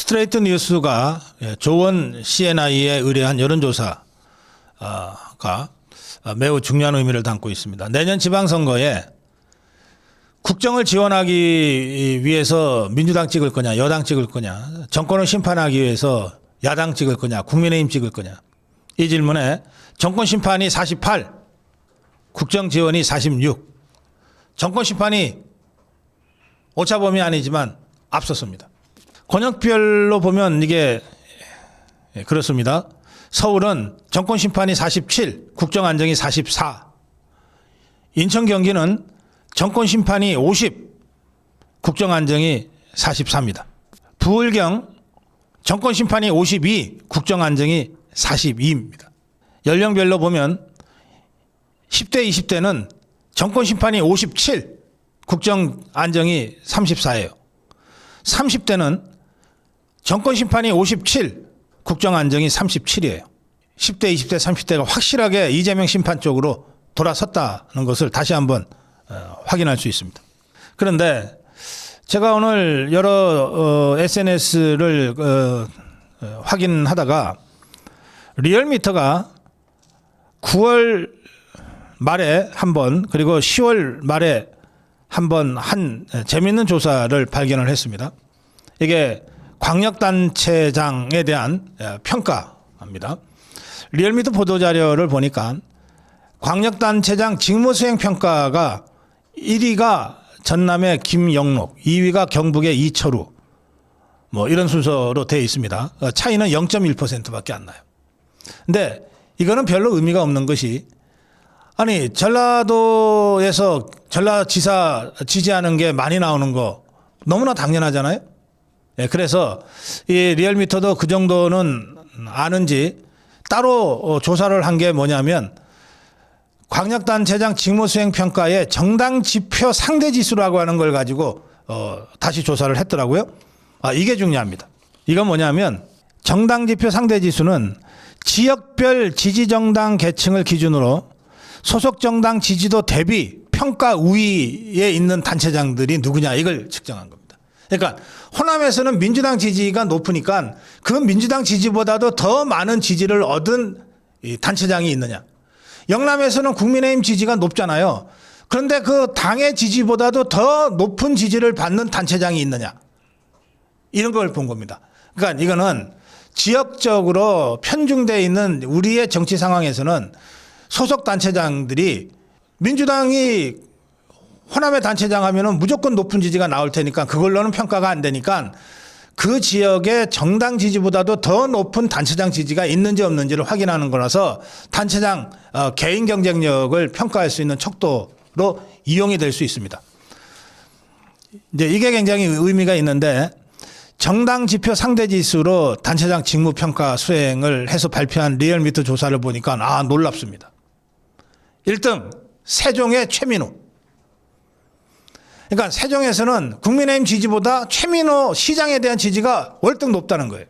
스트레이트 뉴스가 조원 CNI에 의뢰한 여론조사가 매우 중요한 의미를 담고 있습니다. 내년 지방선거에 국정을 지원하기 위해서 민주당 찍을 거냐, 여당 찍을 거냐, 정권을 심판하기 위해서 야당 찍을 거냐, 국민의힘 찍을 거냐. 이 질문에 정권 심판이 48, 국정 지원이 46. 정권 심판이 오차범위 아니지만 앞섰습니다. 권역별로 보면 이게 그렇습니다. 서울은 정권 심판이 47, 국정 안정이 44. 인천 경기는 정권 심판이 50, 국정 안정이 44입니다. 부울경 정권 심판이 52, 국정 안정이 42입니다. 연령별로 보면 10대, 20대는 정권 심판이 57, 국정 안정이 34예요. 30대는 정권 심판이 57, 국정 안정이 37이에요. 10대, 20대, 30대가 확실하게 이재명 심판 쪽으로 돌아섰다는 것을 다시 한번 확인할 수 있습니다. 그런데 제가 오늘 여러 SNS를 확인하다가 리얼미터가 9월 말에 한 번, 그리고 10월 말에 한 번 한 재미있는 조사를 발견을 했습니다. 이게 광역단체장에 대한 평가입니다. 리얼미터 보도자료를 보니까 광역단체장 직무수행 평가가 1위가 전남의 김영록, 2위가 경북의 이철우, 뭐 이런 순서로 되어 있습니다. 차이는 0.1%밖에 안 나요. 근데 이거는 별로 의미가 없는 것이, 아니 전라도에서 전라지사 지지하는 게 많이 나오는 거 너무나 당연하잖아요. 그래서 이 리얼미터도 그 정도는 아는지 따로 조사를 한 게 뭐냐면, 광역단체장 직무수행 평가의 정당 지표 상대지수라고 하는 걸 가지고 다시 조사를 했더라고요. 이게 중요합니다. 이건 뭐냐면, 정당 지표 상대지수는 지역별 지지정당 계층을 기준으로 소속 정당 지지도 대비 평가 우위에 있는 단체장들이 누구냐, 이걸 측정한 겁니다. 그러니까 호남에서는 민주당 지지가 높으니까 그 민주당 지지보다도 더 많은 지지를 얻은 단체장이 있느냐. 영남에서는 국민의힘 지지가 높잖아요. 그런데 그 당의 지지보다도 더 높은 지지를 받는 단체장이 있느냐. 이런 걸 본 겁니다. 그러니까 이거는 지역적으로 편중되어 있는 우리의 정치 상황에서는 소속 단체장들이, 민주당이 호남의 단체장 하면은 무조건 높은 지지가 나올 테니까 그걸로는 평가가 안 되니까 그 지역의 정당 지지보다도 더 높은 단체장 지지가 있는지 없는지를 확인하는 거라서 단체장 개인 경쟁력을 평가할 수 있는 척도로 이용이 될 수 있습니다. 이제 이게 굉장히 의미가 있는데, 정당 지표 상대지수로 단체장 직무평가 수행을 해서 발표한 리얼미터 조사를 보니까 놀랍습니다. 1등 세종의 최민호. 그러니까 세종에서는 국민의힘 지지보다 최민호 시장에 대한 지지가 월등 높다는 거예요.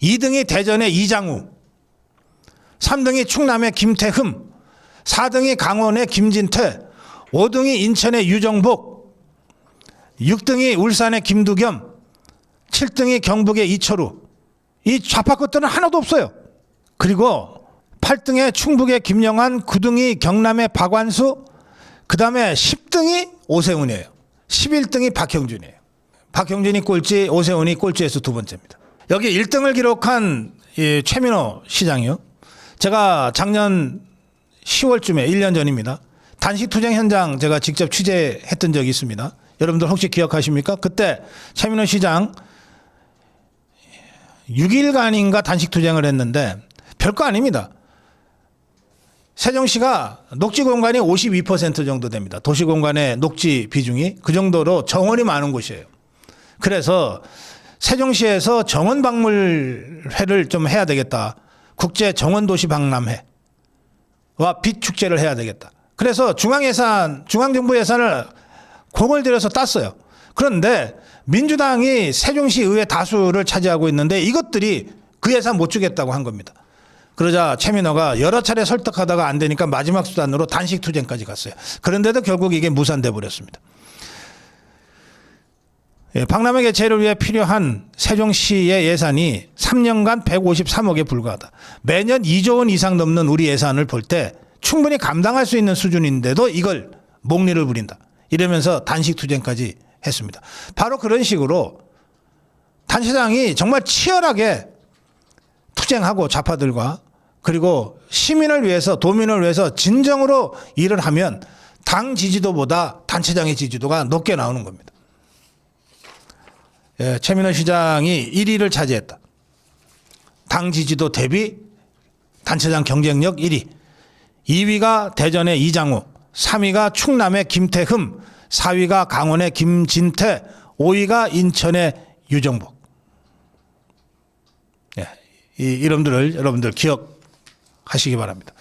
2등이 대전의 이장우, 3등이 충남의 김태흠, 4등이 강원의 김진태, 5등이 인천의 유정복, 6등이 울산의 김두겸, 7등이 경북의 이철우. 이 좌파 것들은 하나도 없어요. 그리고 8등에 충북의 김영환, 9등이 경남의 박완수, 그 다음에 10등이 오세훈이에요. 11등이 박형준이에요. 박형준이 꼴찌, 오세훈이 꼴찌에서 두 번째입니다. 여기 1등을 기록한 이 최민호 시장이요. 제가 작년 10월쯤에 1년 전입니다. 단식투쟁 현장 제가 직접 취재했던 적이 있습니다. 여러분들 혹시 기억하십니까? 그때 최민호 시장 6일간인가 단식투쟁을 했는데 별거 아닙니다. 세종시가 녹지 공간이 52% 정도 됩니다. 도시 공간의 녹지 비중이 그 정도로 정원이 많은 곳이에요. 그래서 세종시에서 정원 박물회를 좀 해야 되겠다. 국제 정원 도시 박람회와 빛 축제를 해야 되겠다. 그래서 중앙정부 예산을 공을 들여서 땄어요. 그런데 민주당이 세종시 의회 다수를 차지하고 있는데 이것들이 그 예산 못 주겠다고 한 겁니다. 그러자 최민호가 여러 차례 설득하다가 안 되니까 마지막 수단으로 단식투쟁까지 갔어요. 그런데도 결국 이게 무산돼 버렸습니다. 박람회 개최를 위해 필요한 세종시의 예산이 3년간 153억에 불과하다. 매년 2조 원 이상 넘는 우리 예산을 볼 때 충분히 감당할 수 있는 수준인데도 이걸 목리를 부린다. 이러면서 단식 투쟁까지 했습니다. 바로 그런 식으로 단체장이 정말 치열하게 투쟁하고 좌파들과 그리고 시민을 위해서 도민을 위해서 진정으로 일을 하면 당 지지도보다 단체장의 지지도가 높게 나오는 겁니다. 예, 최민호 시장이 1위를 차지했다. 당 지지도 대비 단체장 경쟁력 1위. 2위가 대전의 이장우, 3위가 충남의 김태흠, 4위가 강원의 김진태, 5위가 인천의 유정복. 예, 이 이름들을 여러분들 기억하시기 바랍니다.